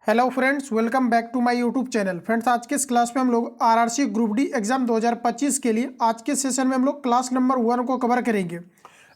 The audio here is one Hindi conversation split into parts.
Hello friends, welcome back to my YouTube channel. Friends, आज के इस क्लास में हम लोग आरआरसी ग्रुप डी एग्जाम 2025 के लिए आज के सेशन में हम लोग क्लास नंबर 1 को कवर करेंगे।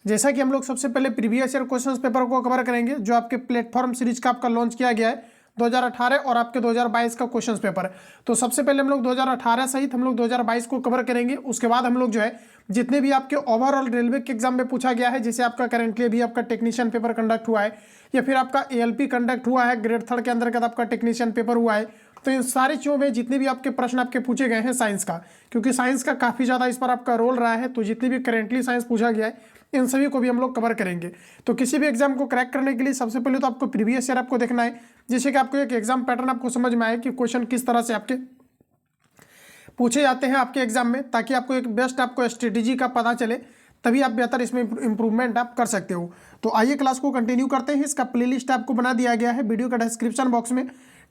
जैसा कि हम लोग सबसे पहले प्रीवियस ईयर क्वेश्चन पेपर को कवर करेंगे, जो आपके प्लेटफॉर्म सीरीज का आपका लॉन्च किया गया है 2018 और आपके 2022 का क्वेश्चन पेपर। तो सबसे पहले हम लोग 2018 सहित हम लोग 2022 को कवर करेंगे। उसके बाद हम लोग जो है जितने भी आपके ओवरऑल रेलवे के एग्जाम में पूछा गया है, जैसे आपका करेंटली अभी आपका टेक्नीशियन पेपर कंडक्ट हुआ है या फिर आपका एएलपी कंडक्ट हुआ है, ग्रेड 3 के अंतर्गत आपका टेक्नीशियन पेपर हुआ है, तो इन सारी चीज़ों में जितने भी आपके प्रश्न आपके पूछे गए हैं साइंस का, क्योंकि साइंस का काफ़ी ज़्यादा इस पर आपका रोल रहा है, तो जितनी भी करेंटली साइंस पूछा गया है इन सभी को भी हम लोग कवर करेंगे। तो किसी भी एग्जाम को क्रैक करने के लिए सबसे पहले तो आपको प्रीवियस ईयर आपको देखना है, जिससे कि आपको एक एग्जाम पैटर्न आपको समझ में आए कि क्वेश्चन किस तरह से आपके पूछे जाते हैं आपके एग्जाम में, ताकि आपको एक बेस्ट आपको स्ट्रेटेजी का पता चले, तभी आप बेहतर इसमें इंप्रूवमेंट आप कर सकते हो। तो आइए क्लास को कंटिन्यू करते हैं। इसका प्लेलिस्ट आपको बना दिया गया है, वीडियो का डिस्क्रिप्शन बॉक्स में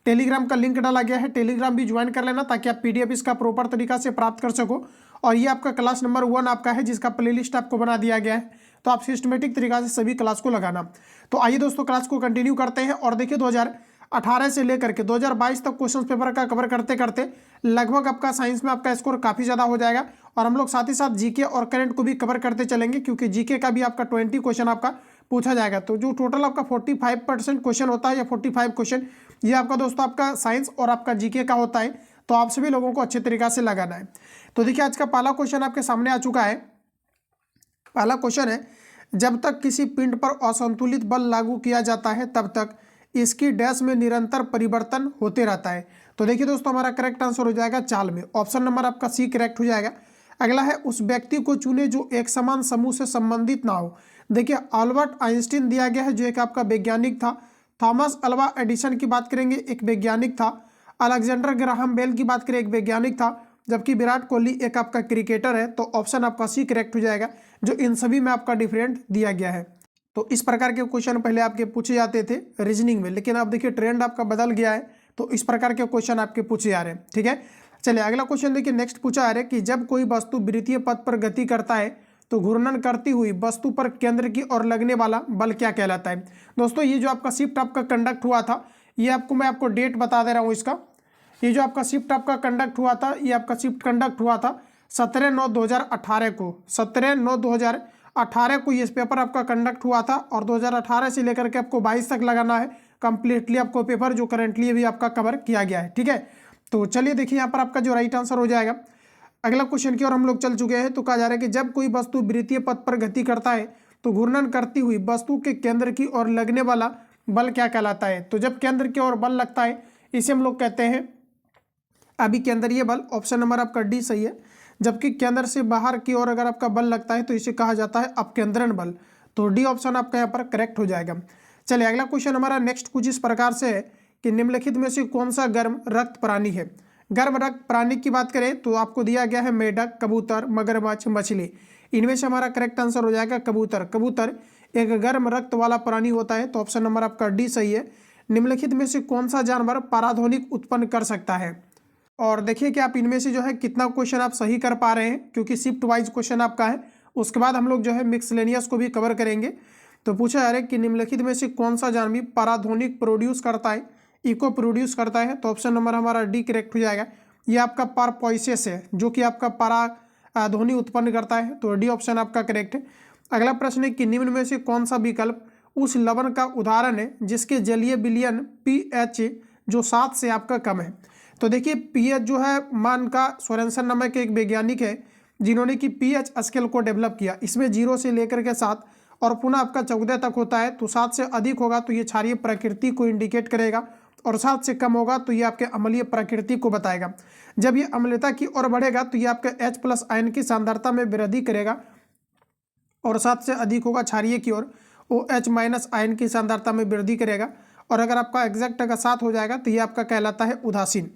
टेलीग्राम का लिंक डाला गया है, टेलीग्राम भी ज्वाइन कर लेना ताकि आप पीडीएफ इसका प्रॉपर तरीका से प्राप्त कर सको। और ये आपका क्लास नंबर 1 आपका है, जिसका प्लेलिस्ट आपको बना दिया गया है, तो आप सिस्टमेटिक तरीका से सभी क्लास को लगाना। तो आइए दोस्तों क्लास को कंटिन्यू करते हैं। और देखिए 2018 से लेकर के 2022 तक क्वेश्चन पेपर का कवर करते करते लगभग आपका साइंस में आपका स्कोर काफ़ी ज़्यादा हो जाएगा। और हम लोग साथ ही साथ जीके और करंट को भी कवर करते चलेंगे, क्योंकि जीके का भी आपका 20 क्वेश्चन आपका पूछा जाएगा। तो जो टोटल आपका 45% क्वेश्चन होता है या 45 क्वेश्चन, ये आपका दोस्तों आपका साइंस और आपका जीके का होता है। तो आप सभी लोगों को अच्छे तरीका से लगाना है। तो देखिए आज का पहला क्वेश्चन आपके सामने आ चुका है। पहला क्वेश्चन है, जब तक किसी पिंड पर असंतुलित बल लागू किया जाता है तब तक इसकी डैश में निरंतर परिवर्तन होते रहता है। तो देखिए दोस्तों हमारा करेक्ट आंसर हो जाएगा चाल में, ऑप्शन नंबर आपका सी करेक्ट हो जाएगा। अगला है, उस व्यक्ति को चुने जो एक समान समूह से संबंधित ना हो। देखिए अल्बर्ट आइंस्टीन दिया गया है, जो एक आपका वैज्ञानिक था। थॉमस अल्वा एडिसन की बात करेंगे, एक वैज्ञानिक था। अलेक्जेंडर ग्राहम बेल की बात करें, एक वैज्ञानिक था। जबकि विराट कोहली एक आपका क्रिकेटर है। तो ऑप्शन आपका सी करेक्ट हो जाएगा, जो इन सभी में आपका डिफरेंट दिया गया है। तो इस प्रकार के क्वेश्चन पहले आपके पूछे जाते थे रीजनिंग में, लेकिन अब देखिए ट्रेंड आपका बदल गया है, तो इस प्रकार के क्वेश्चन आपके पूछे जा रहे हैं। ठीक है, चलिए अगला क्वेश्चन देखिए नेक्स्ट पूछा जा रहा है कि जब कोई वस्तु वृत्तीय पथ पर गति करता है तो घूर्णन करती हुई वस्तु पर केंद्र की ओर लगने वाला बल क्या कहलाता है। दोस्तों ये जो आपका शिफ्ट आपका कंडक्ट हुआ था, ये आपको मैं आपको डेट बता दे रहा हूँ इसका। ये जो आपका शिफ्ट आपका कंडक्ट हुआ था, ये आपका शिफ्ट कंडक्ट हुआ था 17/9/2018 को। 17/9/2018 को ये पेपर आपका कंडक्ट हुआ था। और 2018 से लेकर के आपको 22 तक लगाना है कंप्लीटली आपको पेपर, जो करंटली भी आपका कवर किया गया है। ठीक है, तो चलिए देखिए यहाँ पर आपका जो राइट आंसर हो जाएगा। अगला क्वेश्चन की ओर हम लोग चल चुके हैं। तो कहा जा रहा है कि जब कोई वस्तु वृत्तीय पथ पर गति करता है तो घूर्णन करती हुई वस्तु के केंद्र की ओर लगने वाला बल क्या कहलाता है। तो जब केंद्र की ओर बल लगता है इसे हम लोग कहते हैं अभिकेंद्रीय बल, ऑप्शन नंबर आपका डी सही है। जबकि केंद्र से बाहर की ओर अगर आपका बल लगता है तो इसे कहा जाता है अपकेंद्रण बल। तो डी ऑप्शन आपका यहाँ पर करेक्ट हो जाएगा। चलिए अगला क्वेश्चन हमारा नेक्स्ट कुछ इस प्रकार से है कि निम्नलिखित में से कौन सा गर्म रक्त प्राणी है। गर्म रक्त प्राणी की बात करें तो आपको दिया गया है मेढक, कबूतर, मगरमच्छ, मछली। इनमें से हमारा करेक्ट आंसर हो जाएगा कबूतर। कबूतर एक गर्म रक्त वाला प्राणी होता है। तो ऑप्शन नंबर आपका डी सही है। निम्नलिखित में से कौन सा जानवर पराध्वनिक उत्पन्न कर सकता है। और देखिए कि आप इनमें से जो है कितना क्वेश्चन आप सही कर पा रहे हैं, क्योंकि शिफ्ट वाइज क्वेश्चन आपका है। उसके बाद हम लोग जो है मिक्सलेनियस को भी कवर करेंगे। तो पूछा जा रहा है कि निम्नलिखित में से कौन सा जानवी पराध्वनिक प्रोड्यूस करता है, इको प्रोड्यूस करता है। तो ऑप्शन नंबर हमारा डी करेक्ट हो जाएगा। ये आपका पारपोइसेस है, जो कि आपका परा ध्वनि उत्पन्न करता है। तो डी ऑप्शन आपका करेक्ट है। अगला प्रश्न है कि निम्न में से कौन सा विकल्प उस लवण का उदाहरण है जिसके जलीय विलयन पीएच जो 7 से आपका कम है। तो देखिए पीएच जो है मान का सोरेनसन नामक एक वैज्ञानिक है, जिन्होंने कि पीएच स्केल को डेवलप किया। इसमें 0 से लेकर के 7 और पुनः आपका 14 तक होता है। तो 7 से अधिक होगा तो ये क्षारीय प्रकृति को इंडिकेट करेगा, और 7 से कम होगा तो ये आपके अम्लीय प्रकृति को बताएगा। जब ये अम्लता की ओर बढ़ेगा तो ये आपके H+ आयन की सांद्रता में वृद्धि करेगा, और 7 से अधिक होगा क्षारीय की ओर, OH- आयन की सांद्रता में वृद्धि करेगा। और अगर आपका एग्जैक्ट अगर 7 हो जाएगा तो ये आपका कहलाता है उदासीन।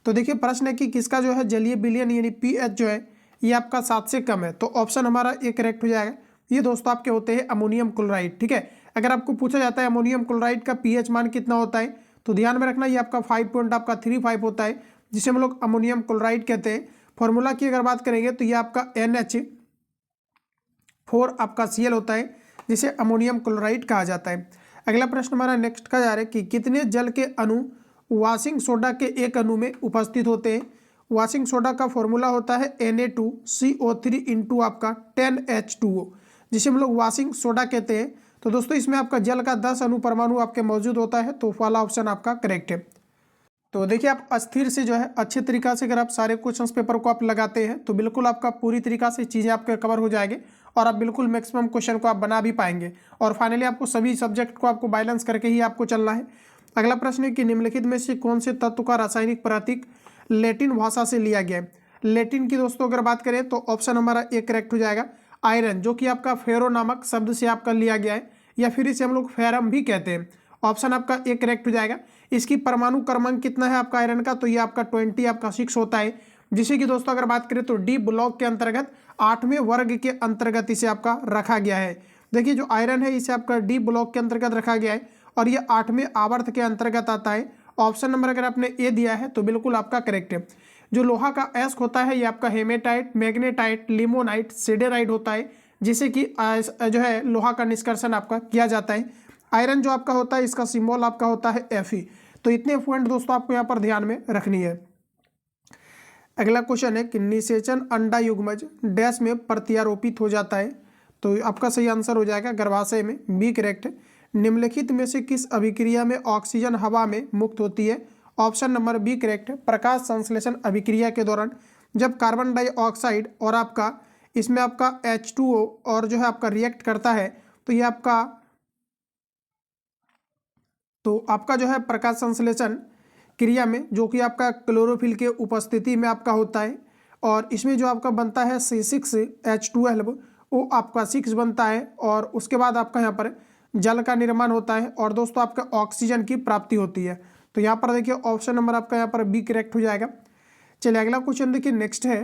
तो देखिए प्रश्न है कि किसका जो है जलीय विलयन यानी पीएच जो है ये आपका 7 से कम है। तो ऑप्शन हमारा ए करेक्ट हो जाएगा। ये दोस्तों आपके होते हैं अमोनियम क्लोराइड। ठीक है, अगर आपको पूछा जाता है अमोनियम क्लोराइड का पीएच मान कितना होता है, तो ध्यान में रखना ये आपका 5.35 होता है, जिसे हम लोग अमोनियम क्लोराइड कहते हैं। फॉर्मूला की अगर बात करेंगे तो ये आपका NH4 आपका Cl होता है, जिसे अमोनियम क्लोराइड कहा जाता है। अगला प्रश्न हमारा नेक्स्ट का जा रहा है कि कितने जल के अणु वॉशिंग सोडा के एक अणु में उपस्थित होते हैं। वॉशिंग सोडा का फॉर्मूला होता है Na2CO3 इंटू आपका 10H2O, जिसे हम लोग वॉशिंग सोडा कहते हैं। तो दोस्तों इसमें आपका जल का 10 अणु परमाणु आपके मौजूद होता है, तो वाला ऑप्शन आपका करेक्ट है। तो देखिए आप अस्थिर से जो है अच्छे तरीका से अगर आप सारे क्वेश्चंस पेपर को आप लगाते हैं तो बिल्कुल आपका पूरी तरीका से चीज़ें आपके कवर हो जाएंगे और आप बिल्कुल मैक्सिमम क्वेश्चन को आप बना भी पाएंगे। और फाइनली आपको सभी सब्जेक्ट को आपको बैलेंस करके ही आपको चलना है। अगला प्रश्न है कि निम्नलिखित में से कौन से तत्व का रासायनिक प्रतीक लैटिन भाषा से लिया गया है। लैटिन की दोस्तों अगर बात करें तो ऑप्शन हमारा ए करेक्ट हो जाएगा, आयरन, जो कि आपका फेरो नामक शब्द से आपका लिया गया है, या फिर इसे हम लोग फेरम भी कहते हैं। ऑप्शन आपका ए करेक्ट हो जाएगा। इसकी परमाणु क्रमांक कितना है आपका आयरन का, तो ये आपका 20 आपका 6 होता है, जिसे कि दोस्तों अगर बात करें तो डी ब्लॉक के अंतर्गत 8वें वर्ग के अंतर्गत इसे आपका रखा गया है। देखिए जो आयरन है इसे आपका डी ब्लॉक के अंतर्गत रखा गया है और ये 8वें आवर्त के अंतर्गत आता है। ऑप्शन नंबर अगर आपने ए दिया है तो बिल्कुल आपका करेक्ट है। जो लोहा का एस्क होता है ये आपका हेमेटाइट, मैग्नेटाइट, लिमोनाइट, सिडेराइट होता है, जिसे कि जो है लोहा का निष्कर्षण आपका किया जाता है। आयरन जो आपका होता है इसका सिंबल आपका होता है Fe। तो इतने पॉइंट दोस्तों आपको यहाँ पर ध्यान में रखनी है। अगला क्वेश्चन है कि निषेचन अंडा युग्मज डैश में प्रत्यारोपित हो जाता है। तो आपका सही आंसर हो जाएगा गर्भाशय में, बी करेक्ट है। निम्नलिखित में से किस अभिक्रिया में ऑक्सीजन हवा में मुक्त होती है। ऑप्शन नंबर बी करेक्ट है, प्रकाश संश्लेषण अभिक्रिया के दौरान जब कार्बन डाइऑक्साइड और आपका इसमें आपका H2O और जो है आपका रिएक्ट करता है तो ये आपका जो है प्रकाश संश्लेषण क्रिया में जो कि आपका क्लोरोफिल के उपस्थिति में आपका होता है, और इसमें जो आपका बनता है C6H12 वो आपका 6 बनता है, और उसके बाद आपका यहाँ पर जल का निर्माण होता है और दोस्तों आपका ऑक्सीजन की प्राप्ति होती है। तो यहाँ पर देखिए ऑप्शन नंबर आपका यहाँ पर बी करेक्ट हो जाएगा। चलिए अगला क्वेश्चन देखिए नेक्स्ट है।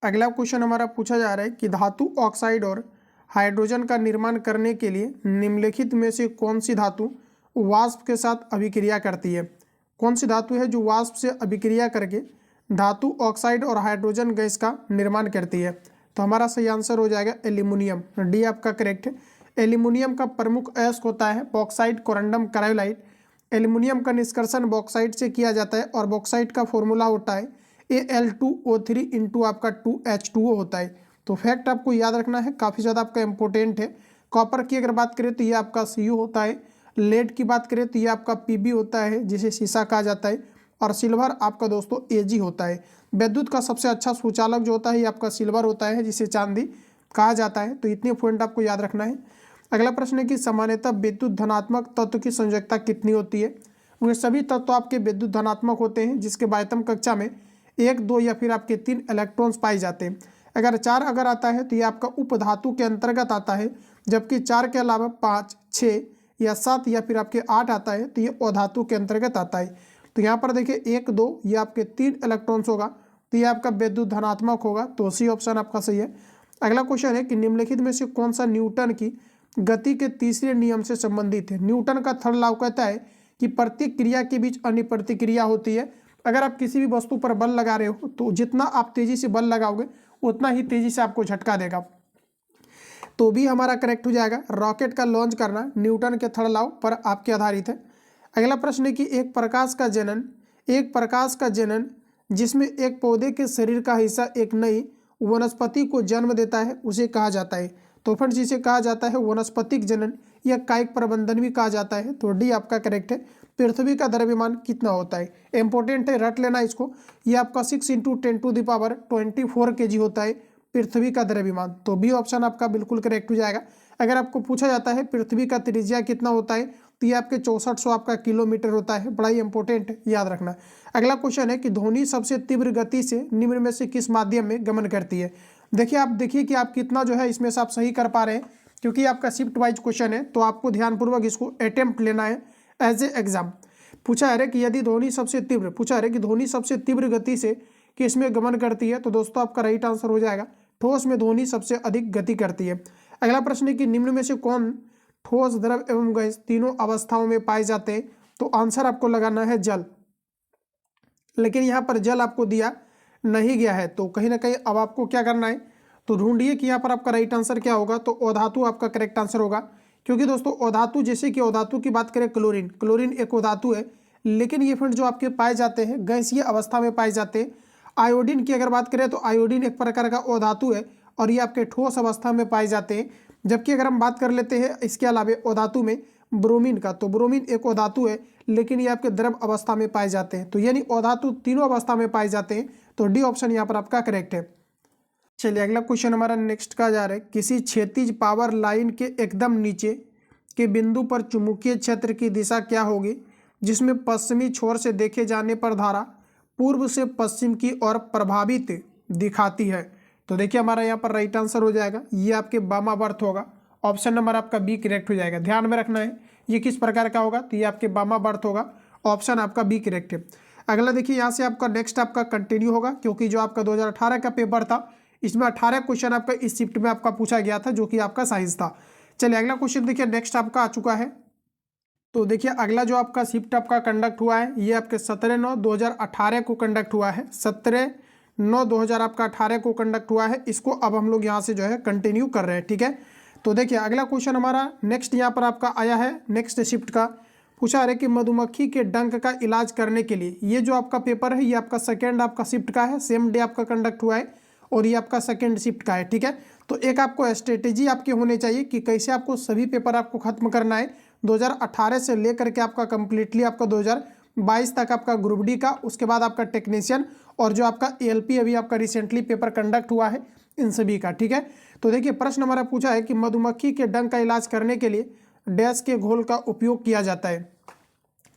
अगला क्वेश्चन हमारा पूछा जा रहा है कि धातु ऑक्साइड और हाइड्रोजन का निर्माण करने के लिए निम्नलिखित में से कौन सी धातु वाष्प के साथ अभिक्रिया करती है। कौन सी धातु है जो वाष्प से अभिक्रिया करके धातु ऑक्साइड और हाइड्रोजन गैस का निर्माण करती है। तो हमारा सही आंसर हो जाएगा एल्यूमिनियम, डी आपका करेक्ट है। एल्यूमिनियम का प्रमुख अयस्क होता है बॉक्साइट कोरंडम क्रायोलाइट। एल्यूमिनियम का निष्कर्षण बॉक्साइट से किया जाता है और बॉक्साइट का फॉर्मूला होता है Al2O3 इंटू आपका 2H2O होता है। तो फैक्ट आपको याद रखना है, काफ़ी ज़्यादा आपका इंपॉर्टेंट है। कॉपर की अगर बात करें तो ये आपका Cu होता है। लेड की बात करें तो ये आपका Pb होता है जिसे शीशा कहा जाता है, और सिल्वर आपका दोस्तों Ag होता है। विद्युत का सबसे अच्छा सुचालक जो होता है ये आपका सिल्वर होता है जिसे चांदी कहा जाता है। तो इतने पॉइंट आपको याद रखना है। अगला प्रश्न है कि सामान्यतः विद्युत धनात्मक तत्व की संयोजकता कितनी होती है। वे सभी तत्व आपके विद्युत धनात्मक होते हैं जिसके बाह्यतम कक्षा में 1, 2 या फिर आपके 3 इलेक्ट्रॉन्स पाए जाते हैं। अगर 4 अगर आता है तो ये आपका उपधातु के अंतर्गत आता है, जबकि 4 के अलावा 5, 6 या 7 या फिर आपके 8 आता है तो ये अधातु के अंतर्गत आता है। तो यहाँ पर देखिए 1, 2 ये आपके 3 इलेक्ट्रॉन्स होगा तो ये आपका विद्युत धनात्मक होगा। तो सी ऑप्शन आपका सही है। अगला क्वेश्चन है कि निम्नलिखित में से कौन सा न्यूटन की गति के तीसरे नियम से संबंधित है। न्यूटन का थर्ड लॉ कहता है कि प्रत्येक क्रिया के बीच अन्य प्रतिक्रिया होती है। अगर आप किसी भी वस्तु पर बल लगा रहे हो तो जितना आप तेजी से बल लगाओगे उतना ही तेजी से आपको झटका देगा। तो भी हमारा करेक्ट हो जाएगा। रॉकेट का लॉन्च करना न्यूटन के थर्ड लॉ पर आपके आधारित है। अगला प्रश्न है कि एक प्रकाश का जनन जिसमें एक पौधे के शरीर का हिस्सा एक नई वनस्पति को जन्म देता है उसे कहा जाता है। तो फ्रेंड्स जिसे कहा जाता है वनस्पतिक जनन या कायिक प्रबंधन भी कहा जाता है। तो डी आपका करेक्ट है। पृथ्वी का द्रव्यमान कितना होता है, इंपॉर्टेंट है, रट लेना इसको। ये आपका 6 × 10⁻24 kg होता है पृथ्वी का द्रव्यमान। तो बी ऑप्शन आपका बिल्कुल करेक्ट हो जाएगा। अगर आपको पूछा जाता है पृथ्वी का त्रिज्या कितना होता है तो ये आपके 6400 आपका किलोमीटर होता है। बड़ा ही इंपॉर्टेंट है, याद रखना। अगला क्वेश्चन है कि ध्वनि सबसे तीव्र गति से निम्न में से किस माध्यम में गमन करती है। देखिए कि आप कितना जो है इसमें से आप सही कर पा रहे हैं, क्योंकि आपका शिफ्ट वाइज क्वेश्चन है तो आपको ध्यानपूर्वक इसको अटेम्प्ट लेना है एज ए एग्जाम। पूछा है कि यदि ध्वनि सबसे तीव्र गति से किस में गमन करती है, तो दोस्तों आपका राइट आंसर हो जाएगा ठोस में ध्वनि सबसे अधिक गति करती है। अगला प्रश्न है कि निम्न में से कौन ठोस, द्रव एवं गैस तीनों अवस्थाओं में पाए जाते हैं। तो आंसर आपको लगाना है जल, लेकिन यहाँ पर जल आपको दिया नहीं गया है। तो कहीं ना कहीं अब आपको क्या करना है, तो ढूंढिए कि यहाँ पर आपका राइट आंसर क्या होगा। तो अधातु आपका करेक्ट आंसर होगा, क्योंकि दोस्तों अधातु, जैसे कि अधातु की बात करें क्लोरीन एक अधातु है। लेकिन ये फ्रेंड जो आपके पाए जाते हैं गैसीय अवस्था में पाए जाते हैं। आयोडीन की अगर बात करें तो आयोडीन एक प्रकार का अधातु है और ये आपके ठोस अवस्था में पाए जाते हैं। जबकि अगर हम बात कर लेते हैं इसके अलावा अधातु में ब्रोमीन का, तो ब्रोमीन एक अधातु है लेकिन ये आपके द्रव अवस्था में पाए जाते हैं। तो यानी अधातु तीनों अवस्था में पाए जाते हैं, तो डी ऑप्शन यहाँ पर आपका करेक्ट है। चलिए अगला क्वेश्चन हमारा नेक्स्ट का जा रहा है, किसी क्षैतिज पावर लाइन के एकदम नीचे के बिंदु पर चुंबकीय क्षेत्र की दिशा क्या होगी जिसमें पश्चिमी छोर से देखे जाने पर धारा पूर्व से पश्चिम की ओर प्रभावित दिखाती है। तो देखिए हमारा यहाँ पर राइट आंसर हो जाएगा, ये आपके वामावर्त होगा। ऑप्शन नंबर आपका बी करेक्ट हो जाएगा। ध्यान में रखना है ये किस प्रकार का होगा, तो ये आपके वामावर्त होगा। ऑप्शन आपका बी करेक्ट है। अगला देखिए यहाँ से आपका नेक्स्ट आपका कंटिन्यू होगा, क्योंकि जो आपका 2018 का पेपर था इसमें 18 क्वेश्चन आपका इस शिफ्ट में आपका पूछा गया था, जो कि आपका साइंस था। चलिए अगला क्वेश्चन देखिए नेक्स्ट आपका आ चुका है। तो देखिए अगला जो आपका शिफ्ट आपका कंडक्ट हुआ है ये आपके 17/9/2018 को कंडक्ट हुआ है। 17/9/2000 आपका 18 को कंडक्ट हुआ है। इसको अब हम लोग यहाँ से जो है कंटिन्यू कर रहे हैं, ठीक है। तो देखिए अगला क्वेश्चन हमारा नेक्स्ट यहाँ पर आपका आया है, नेक्स्ट शिफ्ट का पूछा है कि मधुमक्खी के डंक का इलाज करने के लिए, ये जो आपका पेपर है ये आपका सेकेंड आपका शिफ्ट का है, सेम डे आपका कंडक्ट हुआ है और ये आपका सेकेंड शिफ्ट का है, ठीक है। तो एक आपको स्ट्रेटेजी आपके होने चाहिए कि कैसे आपको सभी पेपर आपको खत्म करना है 2018 से लेकर के आपका कंप्लीटली आपका 2022 तक आपका ग्रुप डी का, उसके बाद आपका टेक्नीशियन और जो आपका एएलपी अभी आपका रिसेंटली पेपर कंडक्ट हुआ है इन सभी का, ठीक है। तो देखिए प्रश्न हमारा पूछा है कि मधुमक्खी के डंक का इलाज करने के लिए डैश के घोल का उपयोग किया जाता है।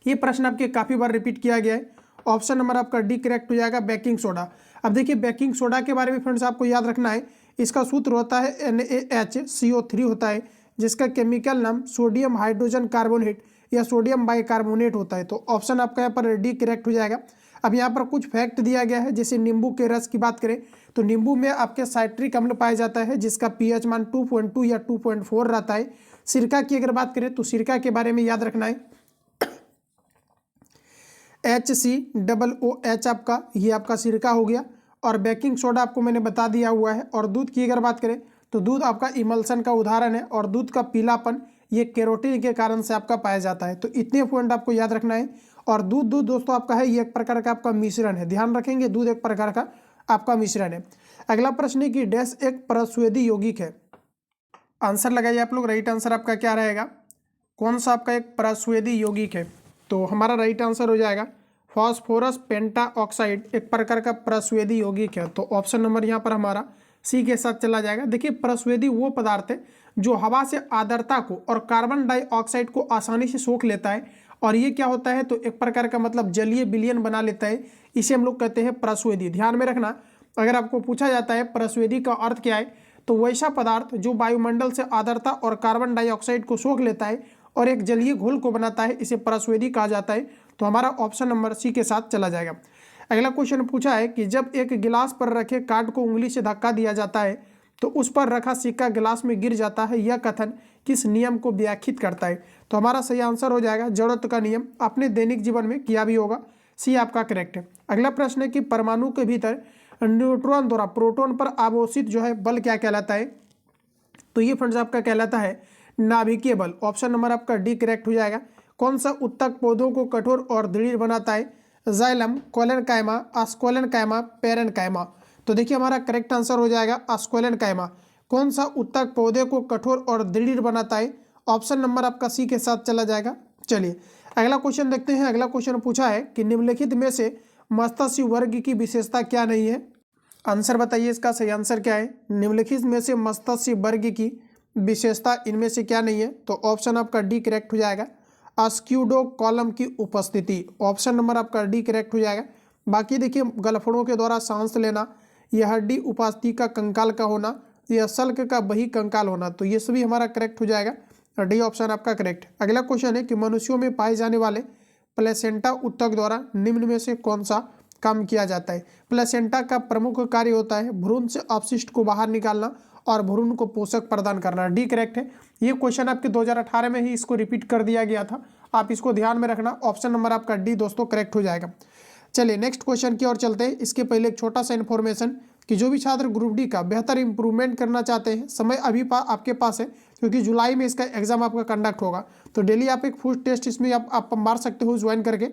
ये प्रश्न आपके काफ़ी बार रिपीट किया गया है। ऑप्शन नंबर आपका डी करेक्ट हो जाएगा, बेकिंग सोडा। अब देखिए बेकिंग सोडा के बारे में फ्रेंड्स आपको याद रखना है, इसका सूत्र होता है NaHCO3 होता है, जिसका केमिकल नाम सोडियम हाइड्रोजन कार्बोनेट या सोडियम बाइकार्बोनेट होता है। तो ऑप्शन आपका यहाँ पर डी करेक्ट हो जाएगा। अब यहाँ पर कुछ फैक्ट दिया गया है, जैसे नींबू के रस की बात करें तो नींबू में आपके साइट्रिक अम्ल पाया जाता है जिसका pH मान 2.2 या 2.4 रहता है। सिरका की अगर बात करें तो सिरका के बारे में याद रखना है HCOOH आपका, ये आपका सिरका हो गया। और बेकिंग सोडा आपको मैंने बता दिया हुआ है। और दूध की अगर बात करें तो दूध आपका इमल्सन का उदाहरण है और दूध का पीलापन ये कैरोटीन के कारण से आपका पाया जाता है। तो इतने पॉइंट आपको याद रखना है। और दूध दोस्तों आपका है ये एक प्रकार का आपका मिश्रण है, ध्यान रखेंगे, दूध एक प्रकार का आपका मिश्रण है। अगला प्रश्न है कि डैश एक परस्वेदी यौगिक है। आंसर लगाइए आप लोग, राइट आंसर आपका क्या रहेगा, कौन सा आपका एक परस्वेदी यौगिक है। तो हमारा राइट आंसर हो जाएगा फॉस्फोरस पेंटाऑक्साइड एक प्रकार का परस्वेदी यौगिक है। तो ऑप्शन नंबर यहाँ पर हमारा सी के साथ चला जाएगा। देखिए परस्वेदी वो पदार्थ है जो हवा से आर्द्रता को और कार्बन डाइऑक्साइड को आसानी से सोख लेता है और ये क्या होता है तो एक प्रकार का मतलब जलीय विलयन बना लेता है, इसे हम लोग कहते हैं परस्वेदी। ध्यान में रखना, अगर आपको पूछा जाता है परस्वेदी का अर्थ क्या है तो वैसा पदार्थ जो वायुमंडल से आर्द्रता और कार्बन डाइऑक्साइड को सोख लेता है और एक जलीय घोल को बनाता है, इसे परस्वेदी कहा जाता है। तो हमारा ऑप्शन नंबर सी के साथ चला जाएगा। अगला क्वेश्चन पूछा है कि जब एक गिलास पर रखे कार्ड को उंगली से धक्का दिया जाता है तो उस पर रखा सिक्का गिलास में गिर जाता है, यह कथन किस नियम को व्याख्यात करता है। तो हमारा सही आंसर हो जाएगा जड़त्व का नियम, अपने दैनिक जीवन में किया भी होगा, सी आपका करेक्ट है। अगला प्रश्न है कि परमाणु के भीतर न्यूट्रॉन द्वारा प्रोटॉन पर आवेशित जो है बल क्या कहलाता है। तो ये फ्रेंड्स आपका कहलाता है नाभिकीय बल। ऑप्शन नंबर आपका डी करेक्ट हो जाएगा। कौन सा उत्तक पौधों को कठोर और दृढ़ बनाता है, जाइलम, कोलेनकाइमा, आस्कोलेनकाइमा, पेरेनकाइमा। तो देखिए हमारा करेक्ट आंसर हो जाएगा आस्कोलेनकाइमा। कौन सा उत्तक पौधे को कठोर और दृढ़ बनाता है, ऑप्शन नंबर आपका सी के साथ चला जाएगा। चलिए अगला क्वेश्चन देखते हैं। अगला क्वेश्चन पूछा है कि निम्नलिखित में से मत्स्य वर्ग की विशेषता क्या नहीं है। आंसर बताइए, इसका सही आंसर क्या है। निम्नलिखित में से मत्स्य वर्ग की विशेषता इनमें से क्या नहीं है। तो ऑप्शन आपका डी करेक्ट हो जाएगा, अस्क्यूडो कॉलम की उपस्थिति। ऑप्शन नंबर आपका डी करेक्ट हो जाएगा। बाकी देखिए गलफड़ों के द्वारा सांस लेना, यह हड्डी उपास्थि का कंकाल का होना, यह सल्क का बही कंकाल होना, तो ये सभी हमारा करेक्ट हो जाएगा, डी ऑप्शन आपका करेक्ट। अगला क्वेश्चन है कि मनुष्यों में पाए जाने वाले प्लेसेंटा उत्तक द्वारा निम्न में से कौन सा काम किया जाता है। प्लेसेंटा का प्रमुख कार्य होता है भ्रूण से अपशिष्ट को बाहर निकालना और भ्रूण को पोषक प्रदान करना, डी करेक्ट है। ये क्वेश्चन आपके 2018 में ही इसको रिपीट कर दिया गया था, आप इसको ध्यान में रखना। ऑप्शन नंबर आपका डी दोस्तों करेक्ट हो जाएगा। चलिए नेक्स्ट क्वेश्चन की ओर चलते हैं। इसके पहले एक छोटा सा इन्फॉर्मेशन कि जो भी छात्र ग्रुप डी का बेहतर इंप्रूवमेंट करना चाहते हैं, समय अभी आपके पास है, क्योंकि जुलाई में इसका एग्जाम आपका कंडक्ट होगा। तो डेली आप एक फुल टेस्ट इसमें आप मार सकते हो ज्वाइन करके।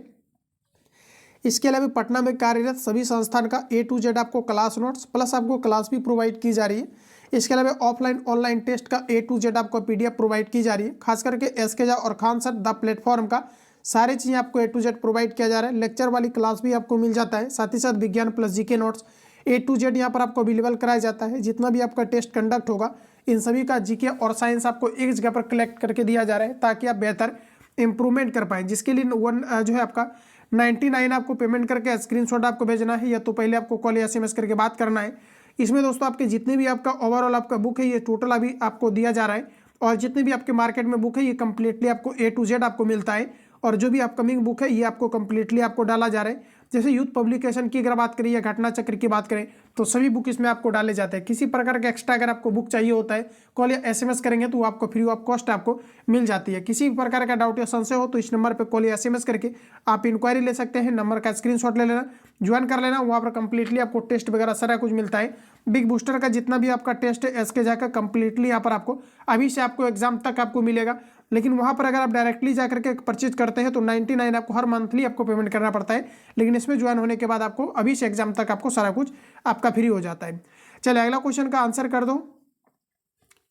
इसके अलावा पटना में कार्यरत सभी संस्थान का A to Z आपको क्लास नोट्स प्लस आपको क्लास भी प्रोवाइड की जा रही है। इसके अलावा ऑफलाइन ऑनलाइन टेस्ट का A to Z आपको PDF प्रोवाइड की जा रही है। खास करके SK झा और खान सर द प्लेटफॉर्म का सारी चीज़ें आपको A to Z प्रोवाइड किया जा रहा है। लेक्चर वाली क्लास भी आपको मिल जाता है, साथ ही साथ विज्ञान plus GK notes A to Z यहाँ पर आपको अवेलेबल कराया जाता है। जितना भी आपका टेस्ट कंडक्ट होगा इन सभी का GK और साइंस आपको एक जगह पर कलेक्ट करके दिया जा रहा है ताकि आप बेहतर इंप्रूवमेंट कर पाएँ। जिसके लिए जो है आपका 99 आपको पेमेंट करके स्क्रीनशॉट आपको भेजना है, या तो पहले आपको कॉल या SMS करके बात करना है। इसमें दोस्तों आपके जितने भी आपका ओवरऑल आपका बुक है ये टोटल अभी आपको दिया जा रहा है, और जितने भी आपके मार्केट में बुक है ये कंप्लीटली आपको A to Z आपको मिलता है, और जो भी अपकमिंग बुक है ये आपको कंप्लीटली आपको डाला जा रहा है। जैसे यूथ पब्लिकेशन की अगर बात करें या घटना चक्र की बात करें तो सभी बुक इसमें आपको डाले जाते हैं। किसी प्रकार का एक्स्ट्रा अगर आपको बुक चाहिए होता है कॉल या SMS करेंगे तो वो आपको फ्री ऑफ कॉस्ट आपको मिल जाती है। किसी भी प्रकार का डाउट या संशय हो तो इस नंबर पर कॉल या SMS करके आप इंक्वायरी ले सकते हैं। नंबर का स्क्रीनशॉट ले लेना, ज्वाइन कर लेना, वहाँ पर कंप्लीटली आपको टेस्ट वगैरह सारा कुछ मिलता है। बिग बूस्टर का जितना भी आपका टेस्ट है SK झा का कंप्लीटली यहाँ पर आपको अभी से आपको एग्जाम तक आपको मिलेगा। लेकिन वहाँ पर अगर आप डायरेक्टली जाकर के परचेज करते हैं तो 99 आपको हर मंथली आपको पेमेंट करना पड़ता है, लेकिन इसमें ज्वाइन होने के बाद आपको अभी से एग्जाम तक आपको सारा कुछ आपका फ्री हो जाता है। चलिए अगला क्वेश्चन का आंसर कर दो।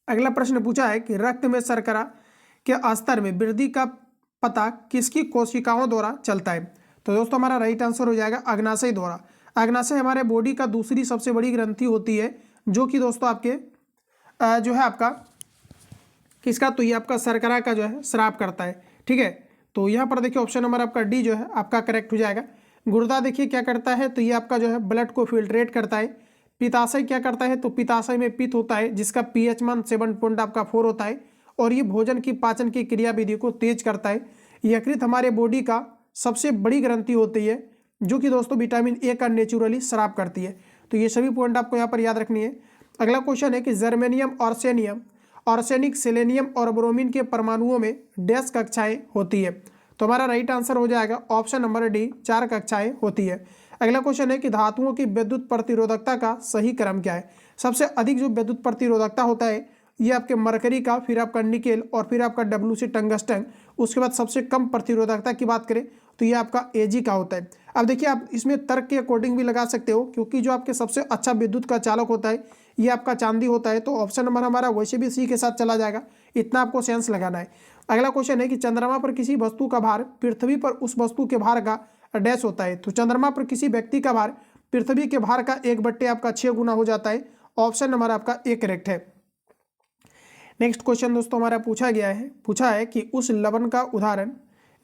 अगला प्रश्न पूछा है कि रक्त में शर्करा के स्तर में वृद्धि का पता किसकी कोशिकाओं द्वारा चलता है? तो दोस्तों हमारा राइट आंसर हो जाएगा अग्नाशय द्वारा। अग्नाशय हमारे बॉडी का दूसरी सबसे बड़ी ग्रंथि होती है, जो कि दोस्तों आपके जो है आपका किसका, तो ये आपका शर्करा का जो है स्राव करता है। ठीक है, तो यहाँ पर देखिए ऑप्शन नंबर आपका डी जो है आपका करेक्ट हो जाएगा। गुर्दा देखिए क्या करता है, तो ये आपका जो है ब्लड को फिल्ट्रेट करता है। पित्ताशय क्या करता है, तो पित्ताशय में पित्त होता है जिसका pH मान 7.4 होता है, और ये भोजन की पाचन की क्रियाविधि को तेज करता है। यकृत हमारे बॉडी का सबसे बड़ी ग्रंथि होती है, जो कि दोस्तों विटामिन A का नेचुरली स्राव करती है। तो ये सभी पॉइंट आपको यहाँ पर याद रखनी है। अगला क्वेश्चन है कि जर्मेनियम, ऑर्सेनियम, ऑर्सेनिक, सेलेनियम और ब्रोमीन के परमाणुओं में डैश कक्षाएं होती है? तो हमारा राइट आंसर हो जाएगा ऑप्शन नंबर डी, 4 कक्षाएं होती है। अगला क्वेश्चन है कि धातुओं की विद्युत प्रतिरोधकता का सही क्रम क्या है? सबसे अधिक जो विद्युत प्रतिरोधकता होता है ये आपके मरकरी का, फिर आपका निकेल, और फिर आपका WC टंगस्टन। उसके बाद सबसे कम प्रतिरोधकता की बात करें तो ये आपका Ag का होता है। अब देखिए आप इसमें तर्क के अकॉर्डिंग भी लगा सकते हो, क्योंकि जो आपके सबसे अच्छा विद्युत का चालक होता है ये आपका चांदी होता है। तो ऑप्शन नंबर हमारा वैसे भी सी के साथ चला जाएगा, इतना आपको सेंस लगाना है। अगला क्वेश्चन है कि चंद्रमा पर किसी वस्तु का भार पृथ्वी पर उस वस्तु के भार का डैश होता है? तो चंद्रमा पर किसी व्यक्ति का भार पृथ्वी के भार का 1/6 आपका 6 गुना हो जाता है। ऑप्शन नंबर आपका ए करेक्ट है। नेक्स्ट क्वेश्चन दोस्तों हमारा पूछा है कि उस लवण का उदाहरण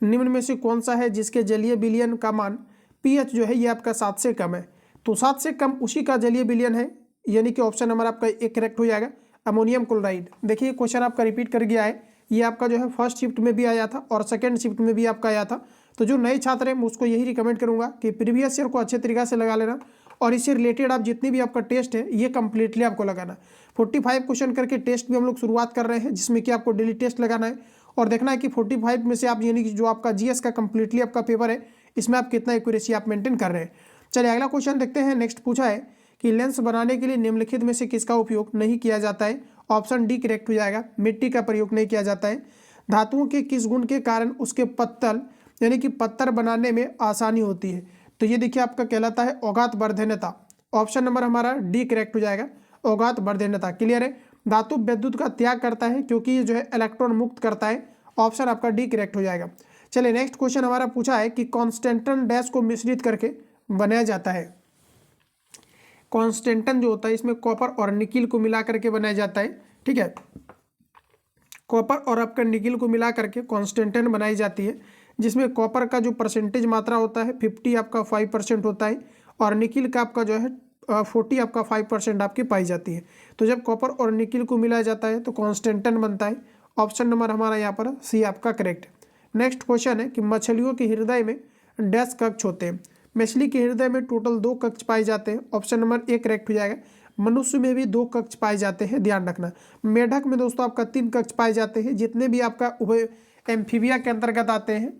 निम्न में से कौन सा है जिसके जलीय विलयन का मान pH जो है ये आपका 7 से कम है? तो 7 से कम उसी का जलीय विलयन है, यानी कि ऑप्शन नंबर आपका एक करेक्ट हो जाएगा, अमोनियम क्लोराइड। देखिए क्वेश्चन आपका रिपीट कर गया है, ये आपका जो है फर्स्ट शिफ्ट में भी आया था और सेकंड शिफ्ट में भी आपका आया था। तो जो नए छात्र हैं मैं उसको यही रिकमेंड करूंगा कि प्रीवियस ईयर को अच्छे तरीके से लगा लेना, और इससे रिलेटेड आप जितनी भी आपका टेस्ट है ये कंप्लीटली आपको लगाना। 45 क्वेश्चन करके टेस्ट भी हम लोग शुरुआत कर रहे हैं, जिसमें कि आपको डेली टेस्ट लगाना है और देखना है कि 45 में से आप, यानी कि जो आपका GS का कंप्लीटली आपका पेपर है इसमें आप कितना एक्यूरेसी आप मेंटेन कर रहे हैं। चलिए अगला क्वेश्चन देखते हैं। नेक्स्ट पूछा है कि लेंस बनाने के लिए निम्नलिखित में से किसका उपयोग नहीं किया जाता है? ऑप्शन डी करेक्ट हो जाएगा, मिट्टी का प्रयोग नहीं किया जाता है। धातुओं के किस गुण के कारण उसके पत्तल यानी कि पत्थर बनाने में आसानी होती है? तो ये देखिए आपका कहलाता है औघात वर्धनता। ऑप्शन नंबर हमारा डी करेक्ट हो जाएगा, औघात वर्धनता। क्लियर है? धातु विद्युत का त्याग करता है क्योंकि ये जो है इलेक्ट्रॉन मुक्त करता है। ऑप्शन आपका डी करेक्ट हो जाएगा। चलिए नेक्स्ट क्वेश्चन हमारा पूछा है कि कॉन्स्टेंटन डैश को मिश्रित करके बनाया जाता है? कॉन्स्टेंटन जो होता है इसमें कॉपर और निकिल को मिला करके बनाया जाता है। ठीक है, कॉपर और आपका निकिल को मिला करके कॉन्स्टेंटन बनाई जाती है, जिसमें कॉपर का जो परसेंटेज मात्रा होता है 50 आपका 5% होता है, और निकिल का आपका जो है 40 आपका 5% आपकी पाई जाती है। तो जब कॉपर और निकिल को मिलाया जाता है तो कॉन्स्टेंटन बनता है। ऑप्शन नंबर हमारा यहाँ पर सी आपका करेक्ट है। नेक्स्ट क्वेश्चन है कि मछलियों के हृदय में डैश कक्ष होते हैं? मछली के हृदय में टोटल 2 कक्ष पाए जाते हैं। ऑप्शन नंबर ए करेक्ट हो जाएगा। मनुष्य में भी 2 कक्ष पाए जाते हैं, ध्यान रखना। मेढक में दोस्तों आपका 3 कक्ष पाए जाते हैं। जितने भी आपका उभय एम्फीबिया के अंतर्गत आते हैं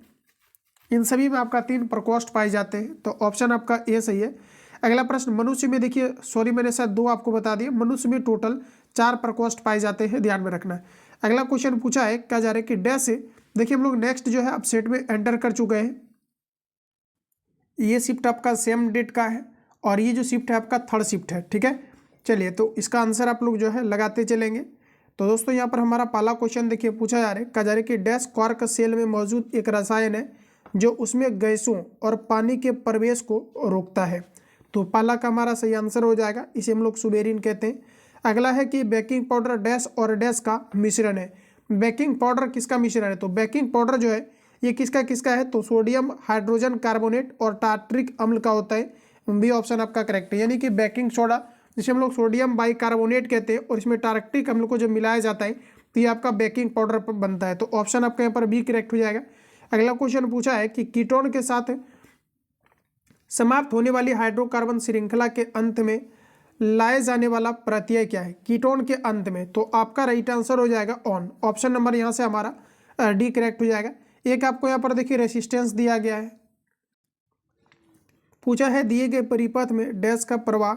इन सभी में आपका 3 प्रकोष्ठ पाए जाते हैं। तो ऑप्शन आपका ए सही है। अगला प्रश्न, मनुष्य में देखिए, सॉरी मैंने शायद 2 आपको बता दिया, मनुष्य में टोटल 4 प्रकोष्ठ पाए जाते हैं, ध्यान में रखना। अगला क्वेश्चन पूछा है क्या जा रहा है कि डैश से, देखिए हम लोग नेक्स्ट जो है अब सेट में एंटर कर चुके हैं। ये शिफ्ट आपका सेम डेट का है और ये जो शिफ्ट है आपका थर्ड शिफ्ट है, ठीक है। चलिए, तो इसका आंसर आप लोग जो है लगाते चलेंगे। तो दोस्तों यहाँ पर हमारा पहला क्वेश्चन देखिए पूछा जा रहा है, कहा जा रहा है कि डैश क्वार्क सेल में मौजूद एक रसायन है जो उसमें गैसों और पानी के प्रवेश को रोकता है। तो पहला का हमारा सही आंसर हो जाएगा, इसे हम लोग सुबेरिन कहते हैं। अगला है कि बेकिंग पाउडर डैश और डैश का मिश्रण है। बेकिंग पाउडर किसका मिश्रण है? तो बेकिंग पाउडर जो है ये किसका किसका है? तो सोडियम हाइड्रोजन कार्बोनेट और टार्ट्रिक अम्ल का होता है। बी ऑप्शन आपका करेक्ट है, यानी कि बेकिंग सोडा जिसे हम लोग सोडियम बाइकार्बोनेट कहते हैं और इसमें टार्ट्रिक अम्ल को जब मिलाया जाता है तो ये आपका बेकिंग पाउडर बनता है। तो ऑप्शन आपका यहाँ पर बी करेक्ट हो जाएगा। अगला क्वेश्चन पूछा है कि कीटोन के साथ समाप्त होने वाली हाइड्रोकार्बन श्रृंखला के अंत में लाए जाने वाला प्रत्यय क्या है? कीटोन के अंत में, तो आपका राइट आंसर हो जाएगा ऑन। ऑप्शन नंबर यहाँ से हमारा डी करेक्ट हो जाएगा। एक आपको यहाँ पर देखिए रेसिस्टेंस दिया गया है, पूछा है दिए गए परिपथ में डैश का प्रवाह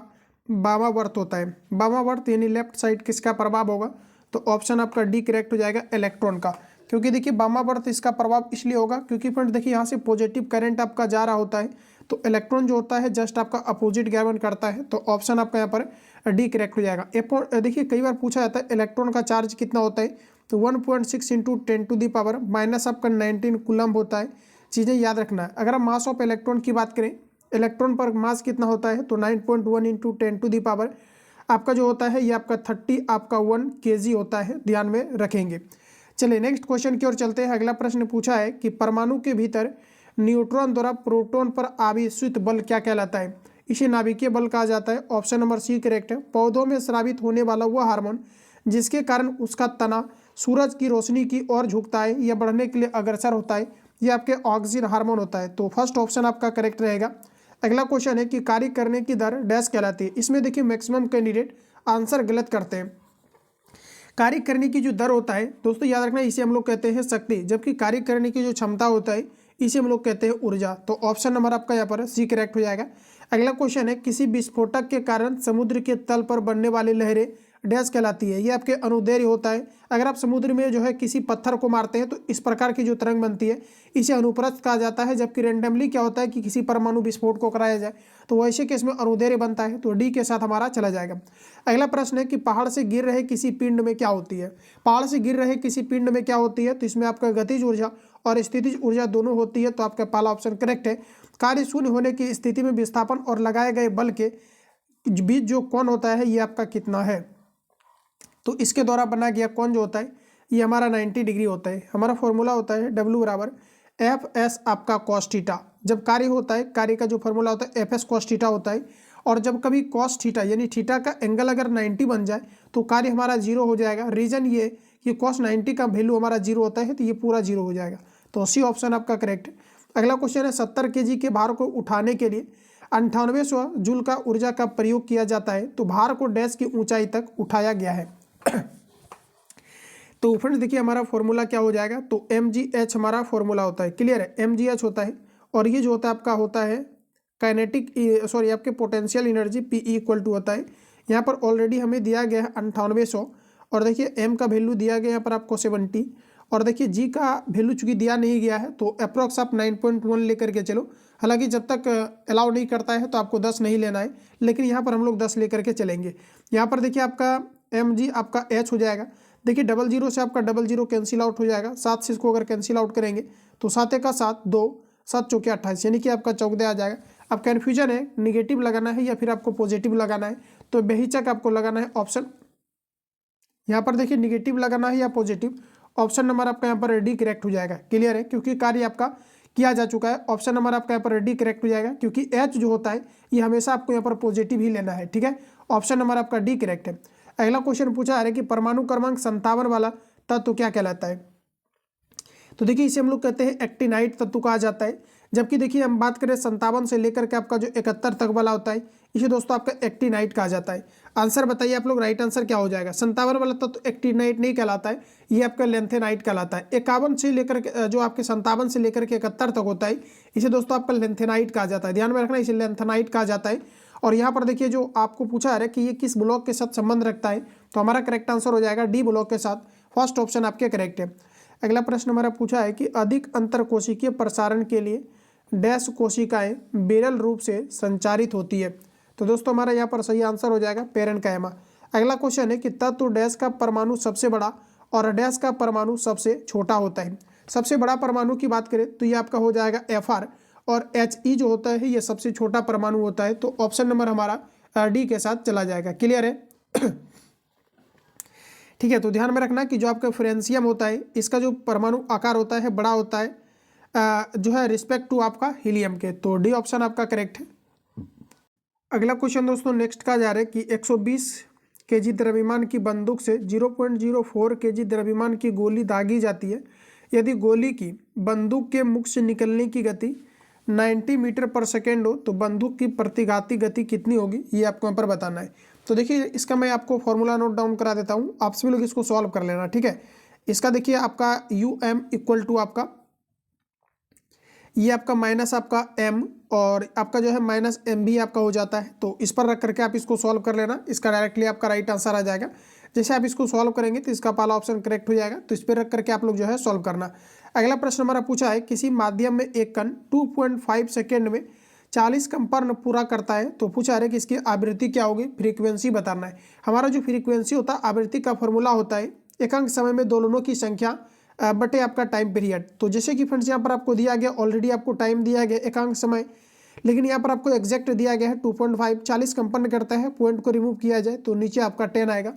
वामावर्त होता है। वामावर्त यानी लेफ्ट साइड किसका प्रभाव होगा? तो ऑप्शन आपका डी करेक्ट हो जाएगा, इलेक्ट्रॉन का। क्योंकि देखिए वामावर्त इसका प्रभाव इसलिए होगा क्योंकि फ्रेंड देखिए यहाँ से पॉजिटिव करंट आपका जा रहा होता है, तो इलेक्ट्रॉन जो होता है जस्ट आपका अपोजिट ज्ञापन करता है। तो ऑप्शन आपका यहाँ पर डी करेक्ट हो जाएगा। देखिए कई बार पूछा जाता है इलेक्ट्रॉन का चार्ज कितना होता है, तो 1.6 into 10 to the power minus आपका 19 कूलम होता है। चीज़ें याद रखना है। अगर हम मास ऑफ इलेक्ट्रॉन की बात करें, इलेक्ट्रॉन पर मास कितना होता है, तो 9.1 इंटू 10 टू दी पावर आपका जो होता है ये आपका 30 आपका 1 kg होता है, ध्यान में रखेंगे। चलिए नेक्स्ट क्वेश्चन की ओर चलते हैं। अगला प्रश्न पूछा है कि परमाणु के भीतर न्यूट्रॉन द्वारा प्रोटॉन पर आवेशित बल क्या कहलाता है? इसे नाभिकीय बल कहा जाता है। ऑप्शन नंबर सी करेक्ट है। पौधों में स्रावित होने वाला वह हार्मोन जिसके कारण उसका तना सूरज की रोशनी की ओर झुकता है या बढ़ने के लिए अग्रसर होता है, यह आपके ऑक्सीजन हार्मोन होता है। तो फर्स्ट ऑप्शन आपका करेक्ट रहेगा। अगला क्वेश्चन है कि कार्य करने की दर डैश कहलाती है। इसमें देखिए मैक्सिमम कैंडिडेट आंसर गलत करते हैं। कार्य करने की जो दर होता है दोस्तों याद रखना, इसे हम लोग कहते हैं शक्ति, जबकि कार्य करने की जो क्षमता होता है इसे हम लोग कहते हैं ऊर्जा। तो ऑप्शन नंबर आपका यहाँ पर सी करेक्ट हो जाएगा। अगला क्वेश्चन है किसी विस्फोटक के कारण समुद्र के तल पर बनने वाली लहरें डैश कहलाती है। ये आपके अनुदैर्ध्य होता है। अगर आप समुद्र में जो है किसी पत्थर को मारते हैं तो इस प्रकार की जो तरंग बनती है इसे अनुप्रस्थ कहा जाता है, जबकि रेंडमली क्या होता है कि किसी परमाणु विस्फोट को कराया जाए तो वैसे केस में अनुदैर्ध्य बनता है। तो डी के साथ हमारा चला जाएगा। अगला प्रश्न है कि पहाड़ से गिर रहे किसी पिंड में क्या होती है? पहाड़ से गिर रहे किसी पिंड में क्या होती है? तो इसमें आपका गतिज ऊर्जा और स्थितिज ऊर्जा दोनों होती है। तो आपका पहला ऑप्शन करेक्ट है। कार्य शून्य होने की स्थिति में विस्थापन और लगाए गए बल के बीच जो कोण होता है ये आपका कितना है? तो इसके द्वारा बना गया कोण जो होता है ये हमारा 90 डिग्री होता है। हमारा फॉर्मूला होता है W बराबर एफ एस आपका कॉस थीटा। जब कार्य होता है, कार्य का जो फॉर्मूला होता है एफ एस कॉस थीटा होता है, और जब कभी कॉस थीटा यानी थीटा का एंगल अगर 90 बन जाए तो कार्य हमारा जीरो हो जाएगा। रीजन ये कि कॉस 90 का वैल्यू हमारा जीरो होता है तो ये पूरा जीरो हो जाएगा। तो सी ऑप्शन आपका करेक्ट है। अगला क्वेश्चन है 70 kg के भार को उठाने के लिए 9800 जूल का ऊर्जा का प्रयोग किया जाता है, तो भार को डैश की ऊंचाई तक उठाया गया है। तो फ्रेंड्स देखिए हमारा फॉर्मूला क्या हो जाएगा, तो mgh हमारा फॉर्मूला होता है, क्लियर है, mgh होता है। और ये जो होता है आपका होता है काइनेटिक सॉरी आपके potential energy Pe equal to होता है। यहाँ पर ऑलरेडी हमें दिया गया है 9800 और देखिए m का वैल्यू दिया गया यहाँ पर आपको 70 और देखिए g का वैल्यू चूंकि दिया नहीं गया है तो अप्रॉक्स आप 9.1 लेकर के चलो। हालांकि जब तक अलाउ नहीं करता है तो आपको 10 नहीं लेना है, लेकिन यहाँ पर हम लोग 10 लेकर के चलेंगे। यहाँ पर देखिए आपका mg आपका h हो जाएगा। देखिए 00 से आपका 00 कैंसिल आउट हो जाएगा। 7 से इसको अगर कैंसिल आउट करेंगे तो 7 का 7 2 7 चौके 28 यानी कि आपका चौकदे आ जाएगा। अब कन्फ्यूजन है निगेटिव लगाना है या फिर आपको पॉजिटिव लगाना है, तो बेहिचक आपको लगाना है ऑप्शन, यहाँ पर देखिए निगेटिव लगाना है या पॉजिटिव। ऑप्शन नंबर आपका यहाँ पर डी करेक्ट हो जाएगा, क्लियर है, क्योंकि कार्य आपका किया जा चुका है। ऑप्शन नंबर आपका यहाँ पर डी करेक्ट हो जाएगा क्योंकि एच जो होता है ये हमेशा आपको यहाँ पर पॉजिटिव ही लेना है, ठीक है। ऑप्शन नंबर आपका डी करेक्ट है। अगला क्वेश्चन पूछा है कि परमाणु क्रमांक 57 वाला तत्व क्या कहलाता है? तो देखिए इसे हम लोग कहते हैं एक्टिनाइट तत्व कहा जाता है। जबकि देखिए हम बात करें 57 से लेकर के आपका जो 71 तक वाला होता है इसे दोस्तों आपका एक्टिनाइट कहा जाता है। आंसर बताइए आप लोग, राइट आंसर क्या हो जाएगा? 57 वाला तत्व एक्टिनाइट नहीं कहलाता है, ये आपका लेंथेनाइट कहलाता है। 51 से लेकर के जो आपके 57 से लेकर के 71 तक होता है इसे दोस्तों आपका लेंथेनाइट कहा जाता है। ध्यान में रखना, इसे लेंथेनाइट कहा जाता है। और यहाँ पर देखिए जो आपको पूछा है कि ये किस ब्लॉक के साथ संबंध रखता है, तो हमारा करेक्ट आंसर हो जाएगा डी ब्लॉक के साथ। फर्स्ट ऑप्शन आपके करेक्ट है। अगला प्रश्न हमारा पूछा है कि अधिक अंतरकोशिकीय प्रसारण के लिए डैश कोशिकाएं बेरल रूप से संचारित होती है। तो दोस्तों हमारा यहाँ पर सही आंसर हो जाएगा पेरेन्काइमा। अगला क्वेश्चन है कि तत्व डैश का परमाणु सबसे बड़ा और डैश का परमाणु सबसे छोटा होता है। सबसे बड़ा परमाणु की बात करें तो ये आपका हो जाएगा Fr, और He जो होता है ये सबसे छोटा परमाणु होता है। तो ऑप्शन नंबर हमारा डी के साथ चला जाएगा। क्लियर है? ठीक है, तो ध्यान में रखना कि जो आपका फ्रेंसियम होता है इसका जो परमाणु आकार होता है बड़ा होता है जो है रिस्पेक्ट टू आपका हीलियम के। तो डी ऑप्शन आपका करेक्ट है। अगला क्वेश्चन दोस्तों नेक्स्ट का जा रहा है कि 120 केजी द्रव्यमान की बंदूक से 0.04 केजी द्रव्यमान की गोली दागी जाती है। यदि गोली की बंदूक के मुख से निकलने की गति 90 मीटर पर सेकेंड हो तो बंदूक की प्रतिघाती गति कितनी होगी, ये आपको यहाँ पर बताना है। तो देखिए इसका मैं आपको फॉर्मूला नोट डाउन करा देता हूँ, आप सभी लोग इसको सॉल्व कर लेना। ठीक है, इसका देखिए आपका UM इक्वल टू आपका ये आपका माइनस आपका M और आपका जो है माइनस MB आपका हो जाता है। तो इस पर रख करके आप इसको सॉल्व कर लेना, इसका डायरेक्टली आपका राइट आंसर आ जाएगा। जैसे आप इसको सॉल्व करेंगे तो इसका पहला ऑप्शन करेक्ट हो जाएगा। तो इस पर रख करके आप लोग जो है सॉल्व करना। अगला प्रश्न हमारा पूछा है किसी माध्यम में एक कण 2.5 सेकेंड में 40 कंपन पूरा करता है। तो पूछा है कि इसकी आवृत्ति क्या होगी, फ्रीक्वेंसी बताना है। हमारा जो फ्रीक्वेंसी होता है आवृत्ति का फॉर्मूला होता है एकांक समय में दोलनों की संख्या बटे आपका टाइम पीरियड। तो जैसे कि फ्रेंड्स यहाँ पर आपको दिया गया, ऑलरेडी आपको टाइम दिया गया एकांक समय, लेकिन यहाँ पर आपको एग्जैक्ट दिया गया है 2.5, 40 कंपन करता है। पॉइंट को रिमूव किया जाए तो नीचे आपका 10 आएगा।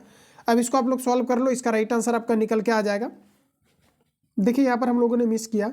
अब इसको आप लोग सॉल्व कर लो, इसका राइट आंसर आपका निकल के आ जाएगा। देखिए यहाँ पर हम लोगों ने मिस किया,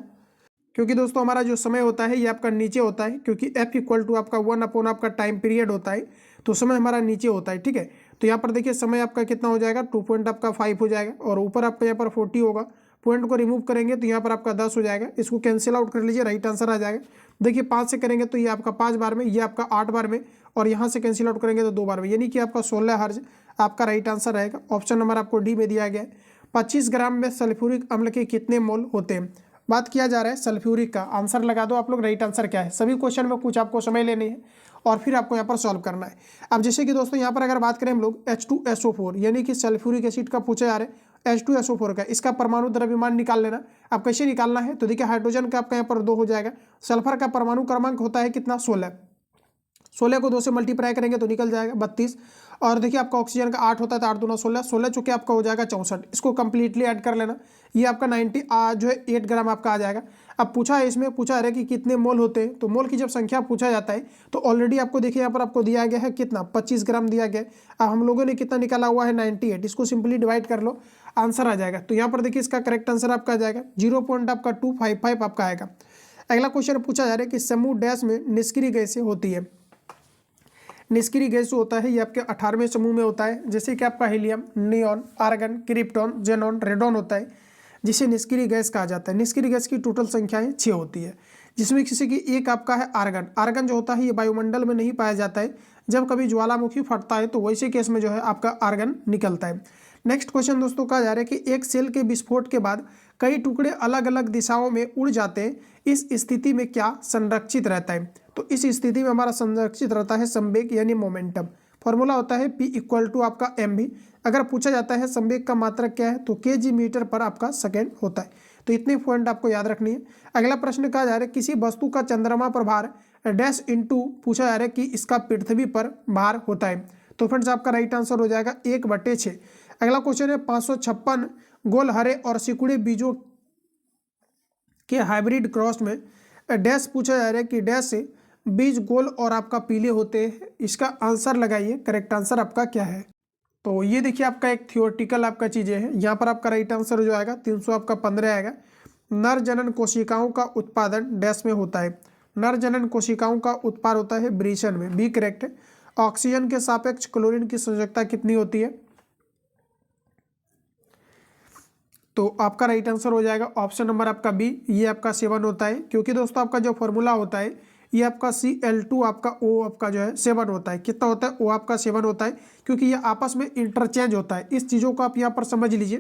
क्योंकि दोस्तों हमारा जो समय होता है ये आपका नीचे होता है, क्योंकि F इक्वल टू आपका 1 अपॉन आपका टाइम पीरियड होता है, तो समय हमारा नीचे होता है। ठीक है, तो यहाँ पर देखिए समय आपका कितना हो जाएगा 2.5 हो जाएगा, और ऊपर आपका यहाँ पर 40 होगा। पॉइंट को रिमूव करेंगे तो यहाँ पर आपका 10 हो जाएगा। इसको कैंसिल आउट कर लीजिए, राइट आंसर आ जाएगा। देखिए 5 से करेंगे तो ये आपका 5 बार में, ये आपका 8 बार में, और यहाँ से कैंसिल आउट करेंगे तो 2 बार में, यानी कि आपका 16 हर्ज आपका राइट आंसर रहेगा। ऑप्शन नंबर आपको डी में दिया गया है। 25 ग्राम में सल्फ्यूरिक अम्ल के कितने मोल होते हैं। बात किया जा रहा है सल्फ्यूरिक का। आंसर लगा दो आप लोग, राइट आंसर क्या है। सभी क्वेश्चन में कुछ आपको समय लेनी है और फिर आपको यहाँ पर सॉल्व करना है। अब जैसे कि दोस्तों यहाँ पर अगर बात करें हम लोग H2SO4 यानी कि सल्फ्यूरिक एसिड का पूछा जा रहा है H2SO4 का, इसका परमाणु द्रव्यमान निकाल लेना। अब कैसे निकालना है, तो देखिए हाइड्रोजन का आपका यहाँ पर 2 हो जाएगा। सल्फर का परमाणु क्रमांक होता है कितना 16 को 2 से मल्टीप्लाई करेंगे तो निकल जाएगा 32। और देखिए आपका ऑक्सीजन का 8 होता है तो 8 दूना 16 चुके आपका हो जाएगा 64। इसको कंप्लीटली ऐड कर लेना, ये आपका 90 जो है 8 ग्राम आपका आ जाएगा। अब पूछा है, इसमें पूछा है कि कितने मोल होते हैं, तो मोल की जब संख्या पूछा जाता है तो ऑलरेडी आपको देखिए यहाँ पर आपको दिया गया है कितना 25 ग्राम दिया गया है। अब हम लोगों ने कितना निकाला हुआ है 98, इसको सिंपली डिवाइड कर लो, आंसर आ जाएगा। तो यहाँ पर देखिए इसका करेक्ट आंसर आपका आ जाएगा 0.255 आपका आएगा। अगला क्वेश्चन पूछा जा रहा है कि समूह डैश में निष्क्रिय गैसें होती है। निष्क्रिय गैस जो होता है ये आपके 18वें समूह में होता है, जैसे कि आपका helium, neon, argon, krypton, xenon, radon होता है, जिसे निष्क्रिय गैस कहा जाता है। निष्क्रिय गैस की टोटल संख्याएं 6 होती है, जिसमें किसी की एक आपका है आर्गन। आर्गन जो होता है ये वायुमंडल में नहीं पाया जाता है, जब कभी ज्वालामुखी फटता है तो वैसे केस में जो है आपका आर्गन निकलता है। नेक्स्ट क्वेश्चन दोस्तों कहा जा रहा है कि एक सेल के विस्फोट के बाद कई टुकड़े अलग अलग दिशाओं में उड़ जाते हैं, इस स्थिति में क्या संरक्षित रहता है। तो इस स्थिति में हमारा संरक्षित रहता है संवेग यानी मोमेंटम। फॉर्मूला होता है P इक्वल टू आपका mv। अगर पूछा जाता है संवेग का मात्रक क्या है तो kg मीटर पर आपका सेकेंड होता है। तो इतने पॉइंट आपको याद रखनी है। अगला प्रश्न कहा जा रहा है किसी वस्तु का चंद्रमा पर भार डैश इंटू पूछा जा रहा है कि इसका पृथ्वी पर भार होता है। तो फ्रेंड्स आपका राइट आंसर हो जाएगा 1/6। अगला क्वेश्चन है 556 गोल हरे और सिकुड़े बीजों के हाइब्रिड क्रॉस में डैश पूछा जा रहा है कि डैश से बीज गोल और आपका पीले होते हैं। इसका आंसर लगाइए, करेक्ट आंसर आपका क्या है। तो ये देखिए आपका एक थियोरटिकल आपका चीज़ें है। यहाँ पर आपका राइट आंसर जो आएगा 300 आपका 15 आएगा। नर जनन कोशिकाओं का उत्पादन डैश में होता है। नर जनन कोशिकाओं का उत्पाद होता है ब्रीशन में, बी करेक्ट है। ऑक्सीजन के सापेक्ष क्लोरीन की संयोजकता कितनी होती है, तो आपका राइट आंसर हो जाएगा ऑप्शन नंबर आपका बी, ये आपका 7 होता है। क्योंकि दोस्तों आपका जो फॉर्मूला होता है ये आपका Cl2 आपका O आपका जो है 7 होता है। कितना होता है, O आपका 7 होता है, क्योंकि ये आपस में इंटरचेंज होता है। इस चीज़ों को आप यहाँ पर समझ लीजिए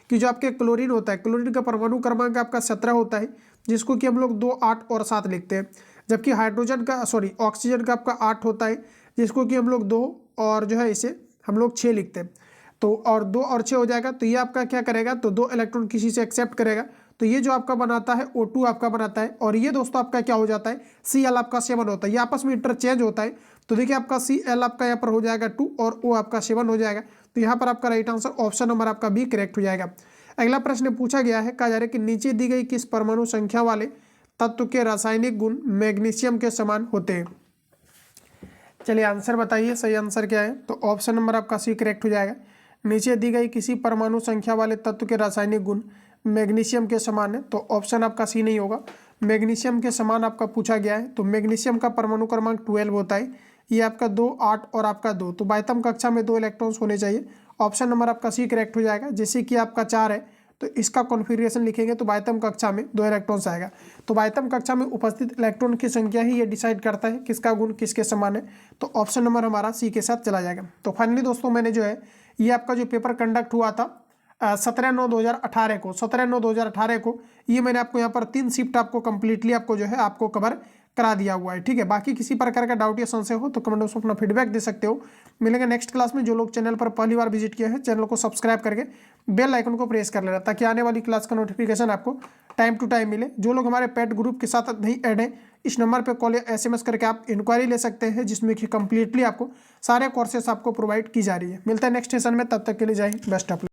कि जो आपके क्लोरीन होता है, क्लोरीन का परमाणु क्रमांक आपका 17 होता है, जिसको कि हम लोग 2, 8 और 7 लिखते हैं। जबकि हाइड्रोजन का ऑक्सीजन का आपका 8 होता है, जिसको कि हम लोग 2 और जो है इसे हम लोग 6 लिखते हैं। तो और 2 और 6 हो जाएगा, तो ये आपका क्या करेगा, तो 2 इलेक्ट्रॉन किसी से एक्सेप्ट करेगा, तो ये जो आपका बनाता है O2 आपका बनाता है, और ये दोस्तों आपका क्या हो जाता है, Cl आपका 7 होता है। ये आपस में इंटरचेंज होता है। तो देखिए आपका Cl आपका यहाँ पर हो जाएगा 2 और O आपका 7 हो जाएगा। तो यहाँ पर आपका राइट आंसर ऑप्शन नंबर आपका बी करेक्ट हो जाएगा। अगला प्रश्न पूछा गया है, कहा जा रहा है कि नीचे दी गई किस परमाणु संख्या वाले तत्व के रासायनिक गुण मैग्नीशियम के समान होते हैं। चलिए आंसर बताइए, सही आंसर क्या है। तो ऑप्शन नंबर आपका सी करेक्ट हो जाएगा। नीचे दी गई किसी परमाणु संख्या वाले तत्व के रासायनिक गुण मैग्नीशियम के समान है, तो ऑप्शन आपका सी नहीं होगा। मैग्नीशियम के समान आपका पूछा गया है, तो मैग्नीशियम का परमाणु क्रमांक 12 होता है। ये आपका 2, 8 और आपका 2, तो बाह्यतम कक्षा में 2 इलेक्ट्रॉन्स होने चाहिए। ऑप्शन नंबर आपका सी करेक्ट हो जाएगा। जैसे कि आपका 4 है, तो इसका कॉन्फ़िगरेशन लिखेंगे तो बाह्यतम कक्षा में 2 इलेक्ट्रॉन्स आएगा। तो बाह्यतम कक्षा में उपस्थित इलेक्ट्रॉन की संख्या ही ये डिसाइड करता है किसका गुण किसके समान है। तो ऑप्शन नंबर हमारा सी के साथ चला जाएगा। तो फाइनली दोस्तों मैंने जो है ये आपका जो पेपर कंडक्ट हुआ था 17/9/2018 को, 17/9/2018 को, ये मैंने आपको यहाँ पर 3 शिफ्ट आपको कंप्लीटली आपको जो है आपको कवर करा दिया हुआ है। ठीक है, बाकी किसी प्रकार का डाउट या संशय हो तो कमेंट बॉक्स में अपना फीडबैक दे सकते हो। मिलेंगे नेक्स्ट क्लास में। जो लोग चैनल पर पहली बार विजिट किया है, चैनल को सब्सक्राइब करके बेल आइकन को प्रेस कर लेना, ताकि आने वाली क्लास का नोटिफिकेशन आपको टाइम टू टाइम मिले। जो लोग हमारे पेड ग्रुप के साथ नहीं ऐड है, इस नंबर पर कॉल या SMS करके आप इंक्वायरी ले सकते हैं, जिसमें कि कंप्लीटली आपको सारे कोर्सेस आपको प्रोवाइड की जा रही है। मिलता है नेक्स्ट सेशन में, तब तक के लिए जय हिंद, बेस्ट ऑफ लक।